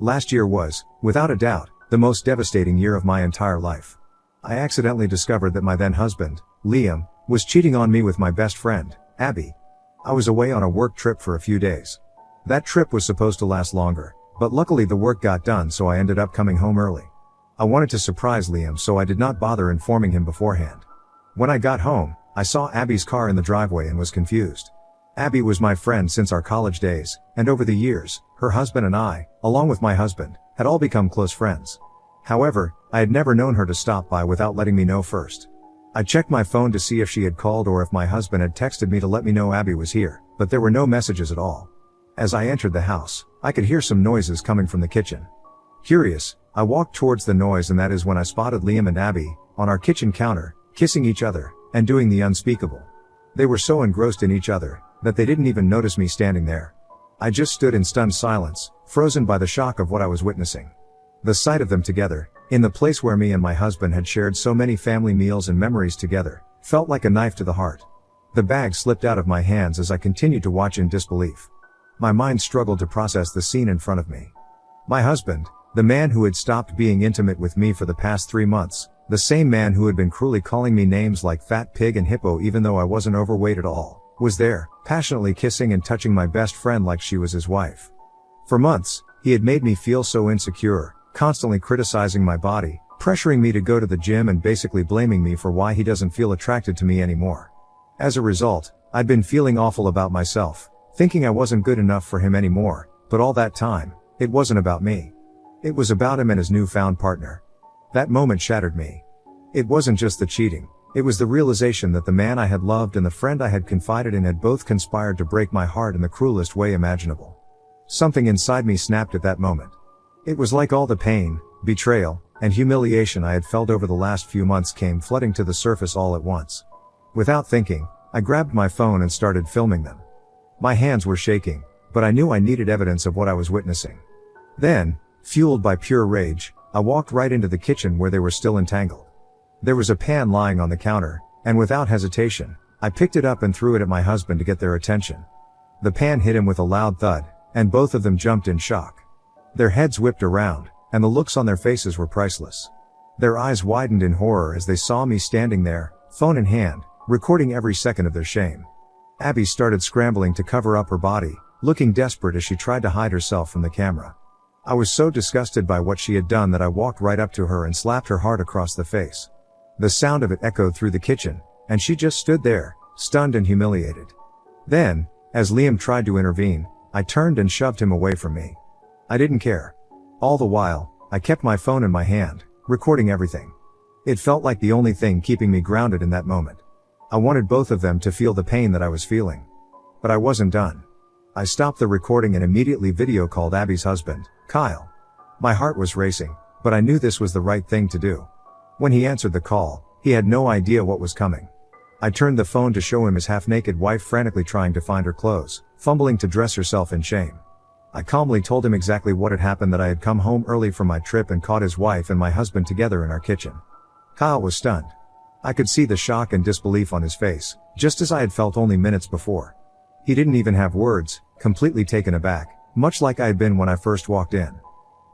Last year was, without a doubt, the most devastating year of my entire life. I accidentally discovered that my then husband, Liam, was cheating on me with my best friend, Abby. I was away on a work trip for a few days. That trip was supposed to last longer, but luckily the work got done, so I ended up coming home early. I wanted to surprise Liam, so I did not bother informing him beforehand. When I got home, I saw Abby's car in the driveway and was confused. Abby was my friend since our college days, and over the years, her husband and I, along with my husband, had all become close friends. However, I had never known her to stop by without letting me know first. I checked my phone to see if she had called or if my husband had texted me to let me know Abby was here, but there were no messages at all. As I entered the house, I could hear some noises coming from the kitchen. Curious, I walked towards the noise, and that is when I spotted Liam and Abby, on our kitchen counter, kissing each other, and doing the unspeakable. They were so engrossed in each other, that they didn't even notice me standing there. I just stood in stunned silence, frozen by the shock of what I was witnessing. The sight of them together, in the place where me and my husband had shared so many family meals and memories together, felt like a knife to the heart. The bag slipped out of my hands as I continued to watch in disbelief. My mind struggled to process the scene in front of me. My husband, the man who had stopped being intimate with me for the past 3 months, the same man who had been cruelly calling me names like fat pig and hippo even though I wasn't overweight at all, was there, passionately kissing and touching my best friend like she was his wife. For months, he had made me feel so insecure, constantly criticizing my body, pressuring me to go to the gym and basically blaming me for why he doesn't feel attracted to me anymore. As a result, I'd been feeling awful about myself, thinking I wasn't good enough for him anymore, but all that time, it wasn't about me. It was about him and his newfound partner. That moment shattered me. It wasn't just the cheating, it was the realization that the man I had loved and the friend I had confided in had both conspired to break my heart in the cruelest way imaginable. Something inside me snapped at that moment. It was like all the pain, betrayal, and humiliation I had felt over the last few months came flooding to the surface all at once. Without thinking, I grabbed my phone and started filming them. My hands were shaking, but I knew I needed evidence of what I was witnessing. Then, fueled by pure rage, I walked right into the kitchen where they were still entangled. There was a pan lying on the counter, and without hesitation, I picked it up and threw it at my husband to get their attention. The pan hit him with a loud thud, and both of them jumped in shock. Their heads whipped around, and the looks on their faces were priceless. Their eyes widened in horror as they saw me standing there, phone in hand, recording every second of their shame. Abby started scrambling to cover up her body, looking desperate as she tried to hide herself from the camera. I was so disgusted by what she had done that I walked right up to her and slapped her hard across the face. The sound of it echoed through the kitchen, and she just stood there, stunned and humiliated. Then, as Liam tried to intervene, I turned and shoved him away from me. I didn't care. All the while, I kept my phone in my hand, recording everything. It felt like the only thing keeping me grounded in that moment. I wanted both of them to feel the pain that I was feeling. But I wasn't done. I stopped the recording and immediately video called Abby's husband, Kyle. My heart was racing, but I knew this was the right thing to do. When he answered the call, he had no idea what was coming. I turned the phone to show him his half-naked wife frantically trying to find her clothes, fumbling to dress herself in shame. I calmly told him exactly what had happened, that I had come home early from my trip and caught his wife and my husband together in our kitchen. Kyle was stunned. I could see the shock and disbelief on his face, just as I had felt only minutes before. He didn't even have words, completely taken aback, much like I had been when I first walked in.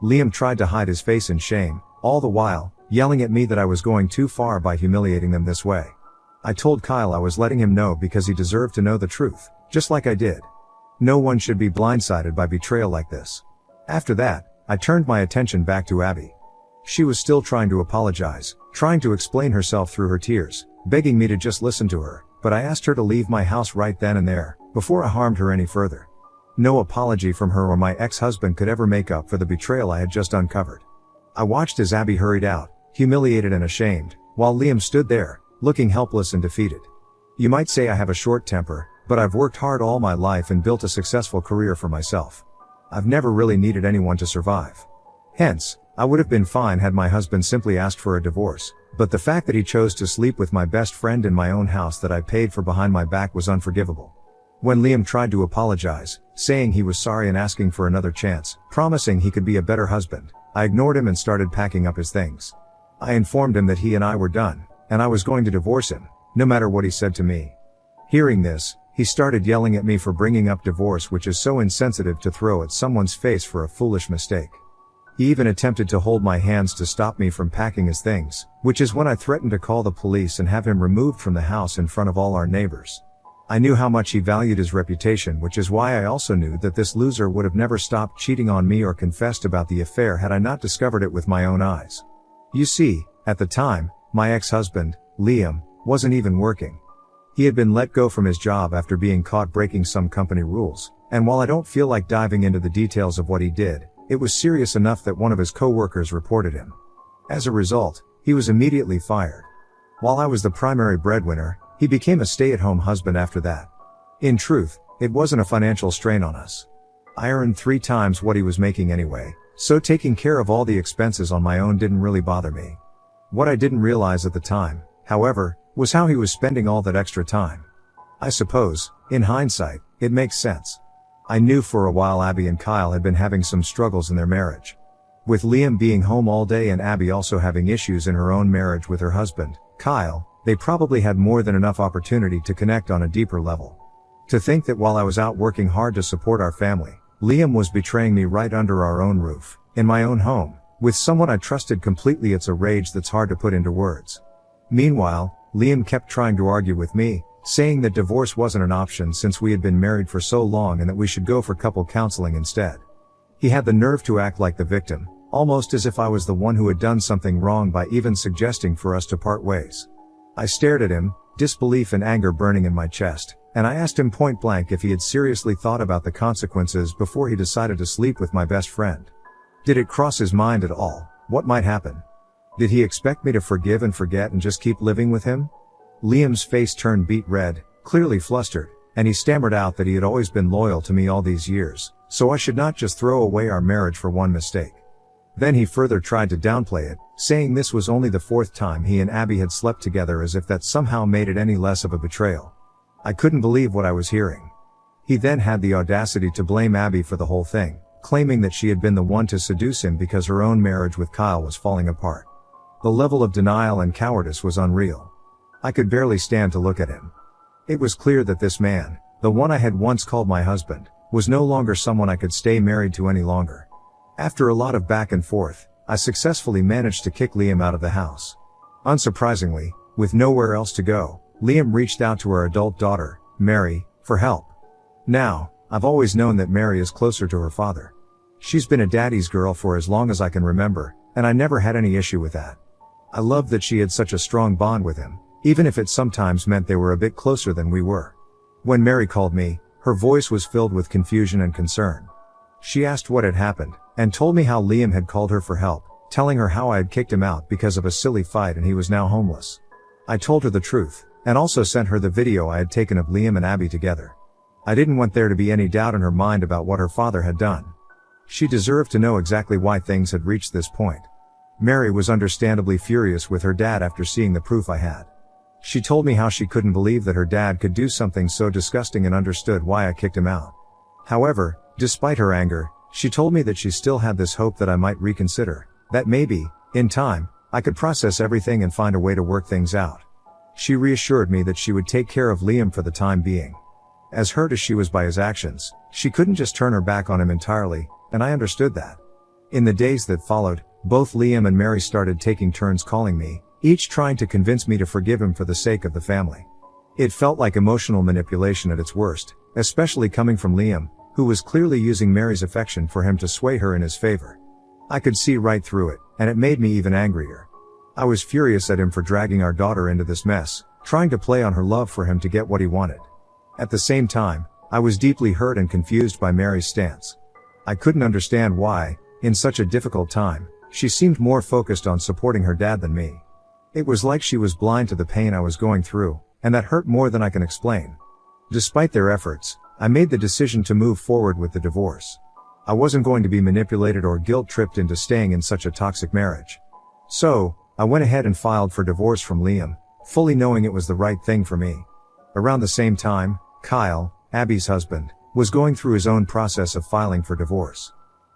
Liam tried to hide his face in shame, all the while, yelling at me that I was going too far by humiliating them this way. I told Kyle I was letting him know because he deserved to know the truth, just like I did. No one should be blindsided by betrayal like this. After that, I turned my attention back to Abby. She was still trying to apologize, trying to explain herself through her tears, begging me to just listen to her, but I asked her to leave my house right then and there, before I harmed her any further. No apology from her or my ex-husband could ever make up for the betrayal I had just uncovered. I watched as Abby hurried out, humiliated and ashamed, while Liam stood there, looking helpless and defeated. You might say I have a short temper, but I've worked hard all my life and built a successful career for myself. I've never really needed anyone to survive. Hence, I would have been fine had my husband simply asked for a divorce, but the fact that he chose to sleep with my best friend in my own house that I paid for behind my back was unforgivable. When Liam tried to apologize, saying he was sorry and asking for another chance, promising he could be a better husband, I ignored him and started packing up his things. I informed him that he and I were done, and I was going to divorce him, no matter what he said to me. Hearing this, he started yelling at me for bringing up divorce, which is so insensitive to throw at someone's face for a foolish mistake. He even attempted to hold my hands to stop me from packing his things, which is when I threatened to call the police and have him removed from the house in front of all our neighbors. I knew how much he valued his reputation, which is why I also knew that this loser would have never stopped cheating on me or confessed about the affair had I not discovered it with my own eyes. You see, at the time, my ex-husband, Liam, wasn't even working. He had been let go from his job after being caught breaking some company rules, and while I don't feel like diving into the details of what he did, it was serious enough that one of his co-workers reported him. As a result, he was immediately fired. While I was the primary breadwinner, he became a stay-at-home husband after that. In truth, it wasn't a financial strain on us. I earned 3 times what he was making anyway, so taking care of all the expenses on my own didn't really bother me. What I didn't realize at the time, however, was how he was spending all that extra time. I suppose, in hindsight, it makes sense. I knew for a while Abby and Kyle had been having some struggles in their marriage. With Liam being home all day and Abby also having issues in her own marriage with her husband, Kyle, they probably had more than enough opportunity to connect on a deeper level. To think that while I was out working hard to support our family, Liam was betraying me right under our own roof, in my own home, with someone I trusted completely. It's a rage that's hard to put into words. Meanwhile, Liam kept trying to argue with me, saying that divorce wasn't an option since we had been married for so long and that we should go for couple counseling instead. He had the nerve to act like the victim, almost as if I was the one who had done something wrong by even suggesting for us to part ways. I stared at him, disbelief and anger burning in my chest, and I asked him point blank if he had seriously thought about the consequences before he decided to sleep with my best friend. Did it cross his mind at all what might happen? Did he expect me to forgive and forget and just keep living with him? Liam's face turned beet red, clearly flustered, and he stammered out that he had always been loyal to me all these years, so I should not just throw away our marriage for one mistake. Then he further tried to downplay it, saying this was only the 4th time he and Abby had slept together, as if that somehow made it any less of a betrayal. I couldn't believe what I was hearing. He then had the audacity to blame Abby for the whole thing, claiming that she had been the one to seduce him because her own marriage with Kyle was falling apart. The level of denial and cowardice was unreal. I could barely stand to look at him. It was clear that this man, the one I had once called my husband, was no longer someone I could stay married to any longer. After a lot of back and forth, I successfully managed to kick Liam out of the house. Unsurprisingly, with nowhere else to go, Liam reached out to our adult daughter, Mary, for help. Now, I've always known that Mary is closer to her father. She's been a daddy's girl for as long as I can remember, and I never had any issue with that. I loved that she had such a strong bond with him, even if it sometimes meant they were a bit closer than we were. When Mary called me, her voice was filled with confusion and concern. She asked what had happened, and told me how Liam had called her for help, telling her how I had kicked him out because of a silly fight and he was now homeless. I told her the truth, and also sent her the video I had taken of Liam and Abby together. I didn't want there to be any doubt in her mind about what her father had done. She deserved to know exactly why things had reached this point. Mary was understandably furious with her dad after seeing the proof I had. She told me how she couldn't believe that her dad could do something so disgusting and understood why I kicked him out. However, despite her anger, she told me that she still had this hope that I might reconsider, that maybe, in time, I could process everything and find a way to work things out. She reassured me that she would take care of Liam for the time being. As hurt as she was by his actions, she couldn't just turn her back on him entirely, and I understood that. In the days that followed, both Liam and Mary started taking turns calling me, each trying to convince me to forgive him for the sake of the family. It felt like emotional manipulation at its worst, especially coming from Liam, who was clearly using Mary's affection for him to sway her in his favor. I could see right through it, and it made me even angrier. I was furious at him for dragging our daughter into this mess, trying to play on her love for him to get what he wanted. At the same time, I was deeply hurt and confused by Mary's stance. I couldn't understand why, in such a difficult time, she seemed more focused on supporting her dad than me. It was like she was blind to the pain I was going through, and that hurt more than I can explain. Despite their efforts, I made the decision to move forward with the divorce. I wasn't going to be manipulated or guilt-tripped into staying in such a toxic marriage. So, I went ahead and filed for divorce from Liam, fully knowing it was the right thing for me. Around the same time, Kyle, Abby's husband, was going through his own process of filing for divorce.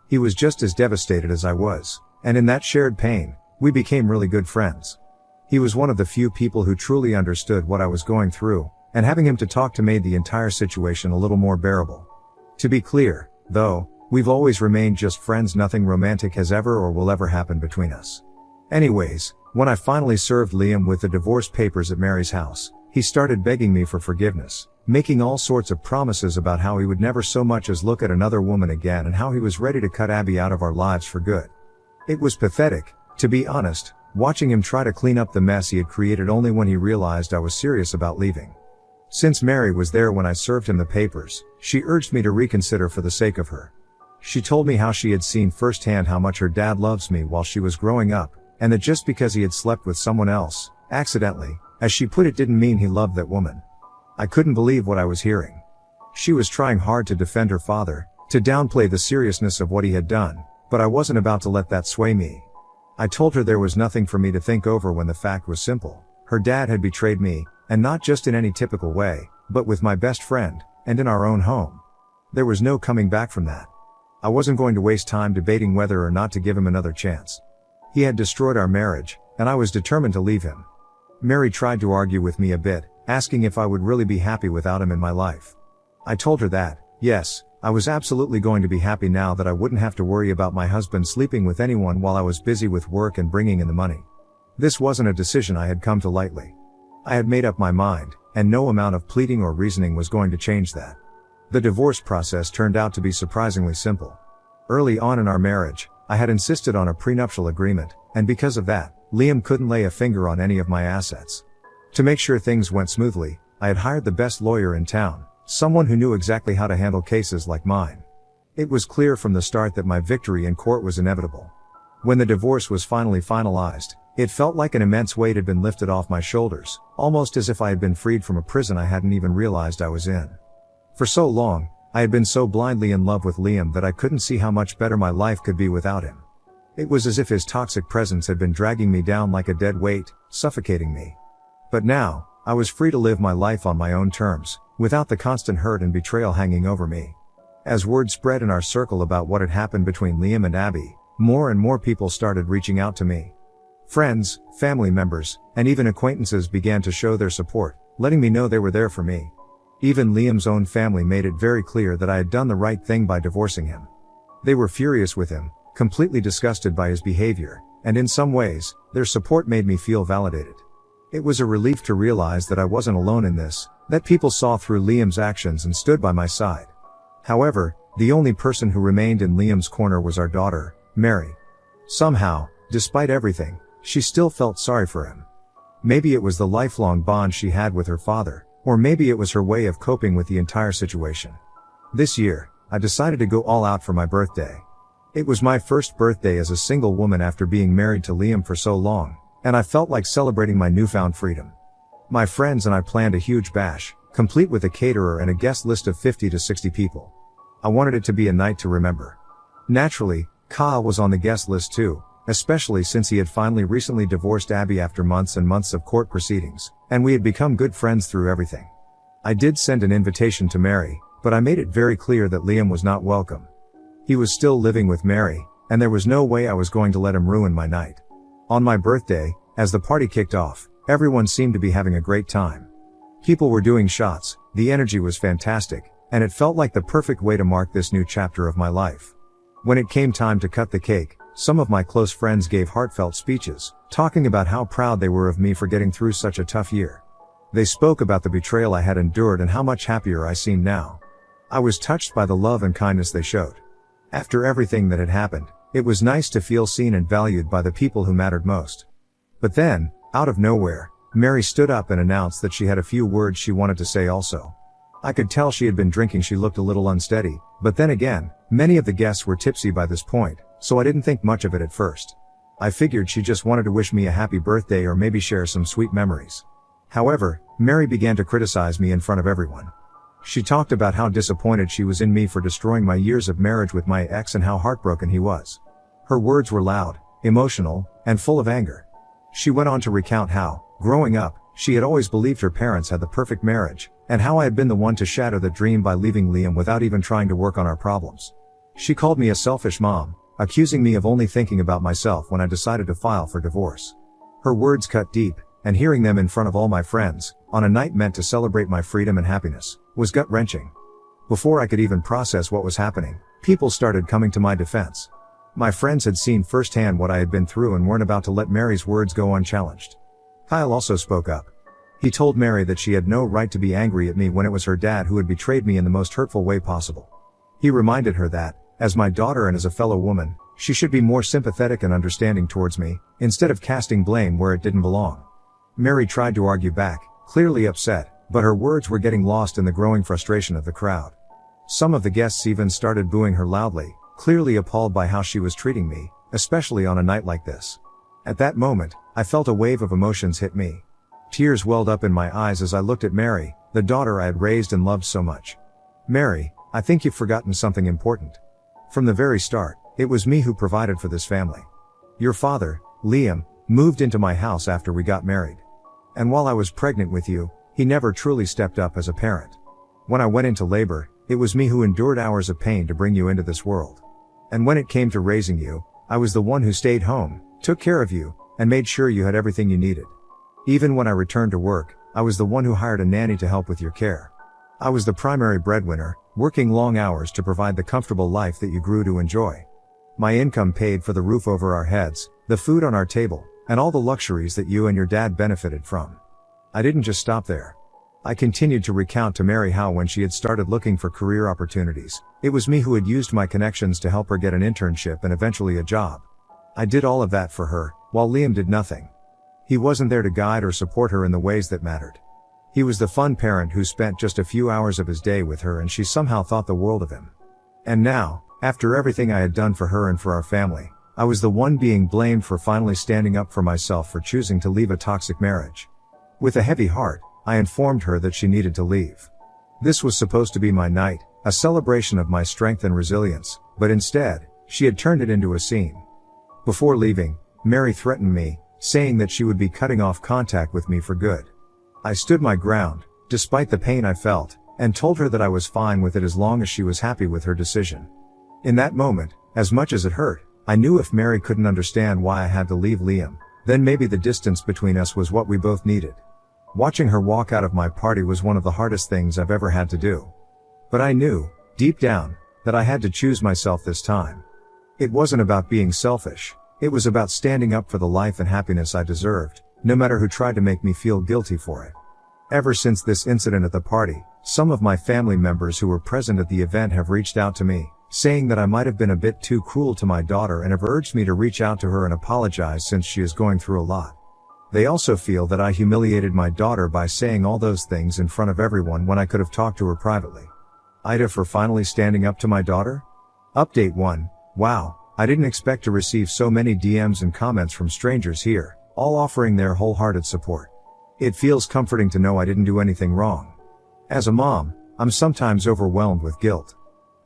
He was just as devastated as I was, and in that shared pain, we became really good friends. He was one of the few people who truly understood what I was going through, and having him to talk to made the entire situation a little more bearable. To be clear, though, We've always remained just friends, nothing romantic has ever or will ever happen between us. Anyways, when I finally served Liam with the divorce papers at Mary's house, he started begging me for forgiveness, making all sorts of promises about how he would never so much as look at another woman again and how he was ready to cut Abby out of our lives for good. It was pathetic, to be honest, watching him try to clean up the mess he had created only when he realized I was serious about leaving. Since Mary was there when I served him the papers, she urged me to reconsider for the sake of her. She told me how she had seen firsthand how much her dad loves me while she was growing up, and that just because he had slept with someone else, accidentally, as she put it, didn't mean he loved that woman. I couldn't believe what I was hearing. She was trying hard to defend her father, to downplay the seriousness of what he had done, but I wasn't about to let that sway me. I told her there was nothing for me to think over when the fact was simple. Her dad had betrayed me, and not just in any typical way, but with my best friend, and in our own home. There was no coming back from that. I wasn't going to waste time debating whether or not to give him another chance. He had destroyed our marriage, and I was determined to leave him. Mary tried to argue with me a bit, asking if I would really be happy without him in my life. I told her that, yes, I was absolutely going to be happy now that I wouldn't have to worry about my husband sleeping with anyone while I was busy with work and bringing in the money. This wasn't a decision I had come to lightly. I had made up my mind, and no amount of pleading or reasoning was going to change that. The divorce process turned out to be surprisingly simple. Early on in our marriage, I had insisted on a prenuptial agreement, and because of that, Liam couldn't lay a finger on any of my assets. To make sure things went smoothly, I had hired the best lawyer in town, someone who knew exactly how to handle cases like mine. It was clear from the start that my victory in court was inevitable. When the divorce was finally finalized, it felt like an immense weight had been lifted off my shoulders, almost as if I had been freed from a prison I hadn't even realized I was in. For so long, I had been so blindly in love with Liam that I couldn't see how much better my life could be without him. It was as if his toxic presence had been dragging me down like a dead weight, suffocating me. But now, I was free to live my life on my own terms, without the constant hurt and betrayal hanging over me. As word spread in our circle about what had happened between Liam and Abby, more and more people started reaching out to me. Friends, family members, and even acquaintances began to show their support, letting me know they were there for me. Even Liam's own family made it very clear that I had done the right thing by divorcing him. They were furious with him, completely disgusted by his behavior, and in some ways, their support made me feel validated. It was a relief to realize that I wasn't alone in this, that people saw through Liam's actions and stood by my side. However, the only person who remained in Liam's corner was our daughter, Mary. Somehow, despite everything, she still felt sorry for him. Maybe it was the lifelong bond she had with her father, or maybe it was her way of coping with the entire situation. This year, I decided to go all out for my birthday. It was my first birthday as a single woman after being married to Liam for so long, and I felt like celebrating my newfound freedom. My friends and I planned a huge bash, complete with a caterer and a guest list of 50 to 60 people. I wanted it to be a night to remember. Naturally, Kyle was on the guest list too, especially since he had finally recently divorced Abby after months and months of court proceedings, and we had become good friends through everything. I did send an invitation to Mary, but I made it very clear that Liam was not welcome. He was still living with Mary, and there was no way I was going to let him ruin my night. On my birthday, as the party kicked off, everyone seemed to be having a great time. People were doing shots, the energy was fantastic, and it felt like the perfect way to mark this new chapter of my life. When it came time to cut the cake, some of my close friends gave heartfelt speeches, talking about how proud they were of me for getting through such a tough year. They spoke about the betrayal I had endured and how much happier I seemed now. I was touched by the love and kindness they showed. After everything that had happened, it was nice to feel seen and valued by the people who mattered most. But then, out of nowhere, Mary stood up and announced that she had a few words she wanted to say also. I could tell she had been drinking. She looked a little unsteady, but then again, many of the guests were tipsy by this point, so I didn't think much of it at first. I figured she just wanted to wish me a happy birthday or maybe share some sweet memories. However, Mary began to criticize me in front of everyone. She talked about how disappointed she was in me for destroying my years of marriage with my ex and how heartbroken he was. Her words were loud, emotional, and full of anger. She went on to recount how, growing up, she had always believed her parents had the perfect marriage, and how I had been the one to shatter that dream by leaving Liam without even trying to work on our problems. She called me a selfish mom, accusing me of only thinking about myself when I decided to file for divorce. Her words cut deep, and hearing them in front of all my friends, on a night meant to celebrate my freedom and happiness, was gut-wrenching. Before I could even process what was happening, People started coming to my defense. My friends had seen firsthand what I had been through and weren't about to let Mary's words go unchallenged. Kyle also spoke up. He told Mary that she had no right to be angry at me when it was her dad who had betrayed me in the most hurtful way possible. He reminded her that, as my daughter and as a fellow woman, she should be more sympathetic and understanding towards me, instead of casting blame where it didn't belong. Mary tried to argue back, clearly upset, but her words were getting lost in the growing frustration of the crowd. Some of the guests even started booing her loudly, clearly appalled by how she was treating me, especially on a night like this. At that moment, I felt a wave of emotions hit me. Tears welled up in my eyes as I looked at Mary, the daughter I had raised and loved so much. Mary, I think you've forgotten something important. From the very start, it was me who provided for this family. Your father, Liam, moved into my house after we got married. And while I was pregnant with you, he never truly stepped up as a parent. When I went into labor, it was me who endured hours of pain to bring you into this world. And when it came to raising you, I was the one who stayed home, took care of you, and made sure you had everything you needed. Even when I returned to work, I was the one who hired a nanny to help with your care. I was the primary breadwinner, working long hours to provide the comfortable life that you grew to enjoy. My income paid for the roof over our heads, the food on our table, and all the luxuries that you and your dad benefited from. I didn't just stop there. I continued to recount to Mary how when she had started looking for career opportunities, it was me who had used my connections to help her get an internship and eventually a job. I did all of that for her, while Liam did nothing. He wasn't there to guide or support her in the ways that mattered. He was the fun parent who spent just a few hours of his day with her and she somehow thought the world of him. And now, after everything I had done for her and for our family, I was the one being blamed for finally standing up for myself for choosing to leave a toxic marriage. With a heavy heart, I informed her that she needed to leave. This was supposed to be my night, a celebration of my strength and resilience, but instead, she had turned it into a scene. Before leaving, Mary threatened me, saying that she would be cutting off contact with me for good. I stood my ground, despite the pain I felt, and told her that I was fine with it as long as she was happy with her decision. In that moment, as much as it hurt, I knew if Mary couldn't understand why I had to leave Liam, then maybe the distance between us was what we both needed. Watching her walk out of my party was one of the hardest things I've ever had to do. But I knew, deep down, that I had to choose myself this time. It wasn't about being selfish, it was about standing up for the life and happiness I deserved, no matter who tried to make me feel guilty for it. Ever since this incident at the party, some of my family members who were present at the event have reached out to me, saying that I might have been a bit too cruel to my daughter and have urged me to reach out to her and apologize since she is going through a lot. They also feel that I humiliated my daughter by saying all those things in front of everyone when I could have talked to her privately. Ida for finally standing up to my daughter? Update 1. Wow, I didn't expect to receive so many DMs and comments from strangers here, all offering their wholehearted support. It feels comforting to know I didn't do anything wrong. As a mom, I'm sometimes overwhelmed with guilt.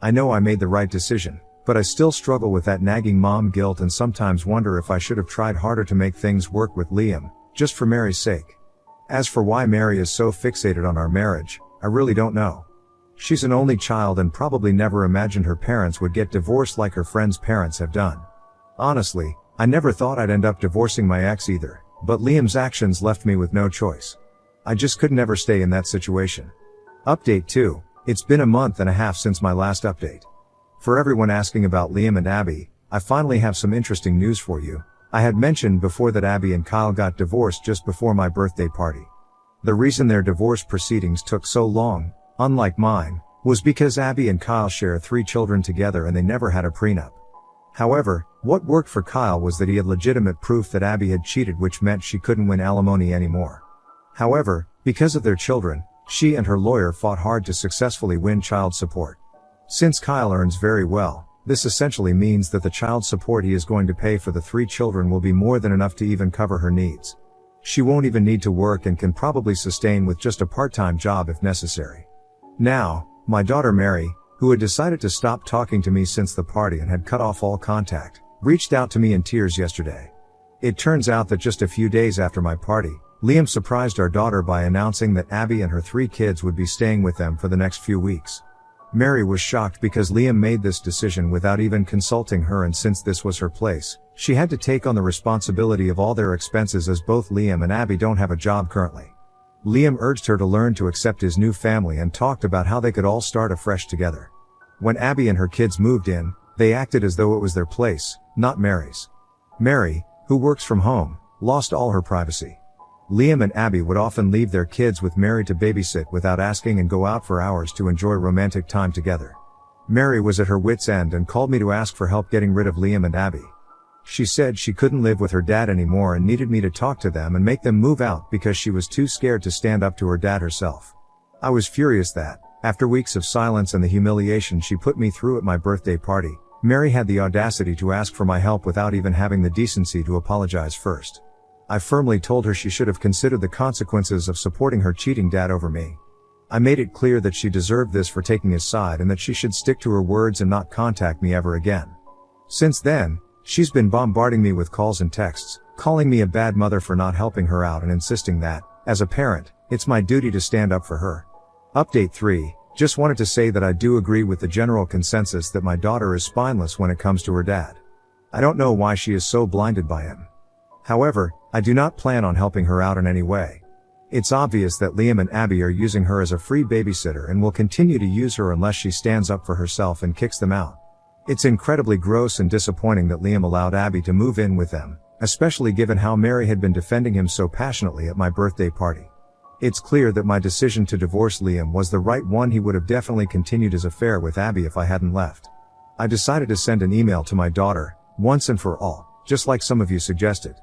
I know I made the right decision, but I still struggle with that nagging mom guilt and sometimes wonder if I should have tried harder to make things work with Liam, just for Mary's sake. As for why Mary is so fixated on our marriage, I really don't know. She's an only child and probably never imagined her parents would get divorced like her friends' parents have done. Honestly, I never thought I'd end up divorcing my ex either, but Liam's actions left me with no choice. I just could never stay in that situation. Update 2. It's been a month and a half since my last update. For everyone asking about Liam and Abby, I finally have some interesting news for you. I had mentioned before that Abby and Kyle got divorced just before my birthday party. The reason their divorce proceedings took so long, unlike mine, was because Abby and Kyle share 3 children together and they never had a prenup. However, what worked for Kyle was that he had legitimate proof that Abby had cheated, which meant she couldn't win alimony anymore. However, because of their children, she and her lawyer fought hard to successfully win child support. Since Kyle earns very well, this essentially means that the child support he is going to pay for the 3 children will be more than enough to even cover her needs. She won't even need to work and can probably sustain with just a part-time job if necessary. Now, my daughter Mary, who had decided to stop talking to me since the party and had cut off all contact, reached out to me in tears yesterday. It turns out that just a few days after my party, Liam surprised our daughter by announcing that Abby and her 3 kids would be staying with them for the next few weeks. Mary was shocked because Liam made this decision without even consulting her, and since this was her place, she had to take on the responsibility of all their expenses as both Liam and Abby don't have a job currently. Liam urged her to learn to accept his new family and talked about how they could all start afresh together. When Abby and her kids moved in, they acted as though it was their place, not Mary's. Mary, who works from home, lost all her privacy. Liam and Abby would often leave their kids with Mary to babysit without asking and go out for hours to enjoy romantic time together. Mary was at her wit's end and called me to ask for help getting rid of Liam and Abby. She said she couldn't live with her dad anymore and needed me to talk to them and make them move out because she was too scared to stand up to her dad herself. I was furious that, after weeks of silence and the humiliation she put me through at my birthday party, Mary had the audacity to ask for my help without even having the decency to apologize first. I firmly told her she should have considered the consequences of supporting her cheating dad over me. I made it clear that she deserved this for taking his side and that she should stick to her words and not contact me ever again. Since then, she's been bombarding me with calls and texts, calling me a bad mother for not helping her out and insisting that, as a parent, it's my duty to stand up for her. Update 3. Just wanted to say that I do agree with the general consensus that my daughter is spineless when it comes to her dad. I don't know why she is so blinded by him. However, I do not plan on helping her out in any way. It's obvious that Liam and Abby are using her as a free babysitter and will continue to use her unless she stands up for herself and kicks them out. It's incredibly gross and disappointing that Liam allowed Abby to move in with them, especially given how Mary had been defending him so passionately at my birthday party. It's clear that my decision to divorce Liam was the right one. He would have definitely continued his affair with Abby if I hadn't left. I decided to send an email to my daughter, once and for all, just like some of you suggested.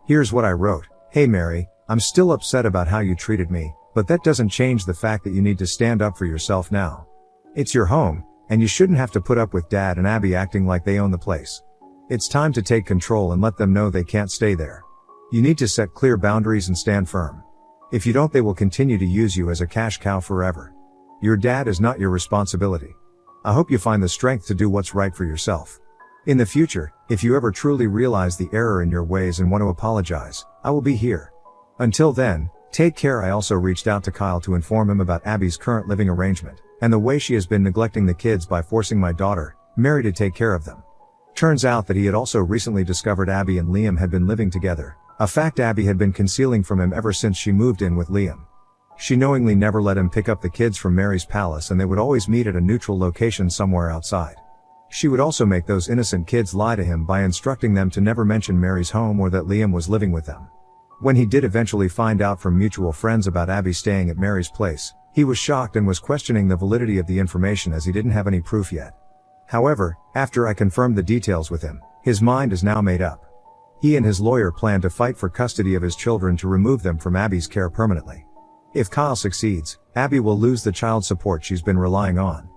Here's what I wrote. Hey Mary, I'm still upset about how you treated me, but that doesn't change the fact that you need to stand up for yourself now. It's your home, and you shouldn't have to put up with Dad and Abby acting like they own the place. It's time to take control and let them know they can't stay there. You need to set clear boundaries and stand firm. If you don't, they will continue to use you as a cash cow forever. Your dad is not your responsibility. I hope you find the strength to do what's right for yourself. In the future, if you ever truly realize the error in your ways and want to apologize, I will be here. Until then, take care. I also reached out to Kyle to inform him about Abby's current living arrangement, and the way she has been neglecting the kids by forcing my daughter, Mary, to take care of them. Turns out that he had also recently discovered Abby and Liam had been living together, a fact Abby had been concealing from him ever since she moved in with Liam. She knowingly never let him pick up the kids from Mary's palace, and they would always meet at a neutral location somewhere outside. She would also make those innocent kids lie to him by instructing them to never mention Mary's home or that Liam was living with them. When he did eventually find out from mutual friends about Abby staying at Mary's place, he was shocked and was questioning the validity of the information as he didn't have any proof yet. However, after I confirmed the details with him, his mind is now made up. He and his lawyer plan to fight for custody of his children to remove them from Abby's care permanently. If Kyle succeeds, Abby will lose the child support she's been relying on.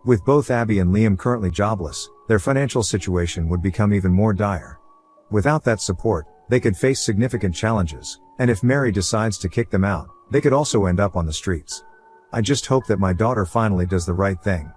With both Abby and Liam currently jobless, their financial situation would become even more dire. Without that support, they could face significant challenges, and if Mary decides to kick them out, they could also end up on the streets. I just hope that my daughter finally does the right thing.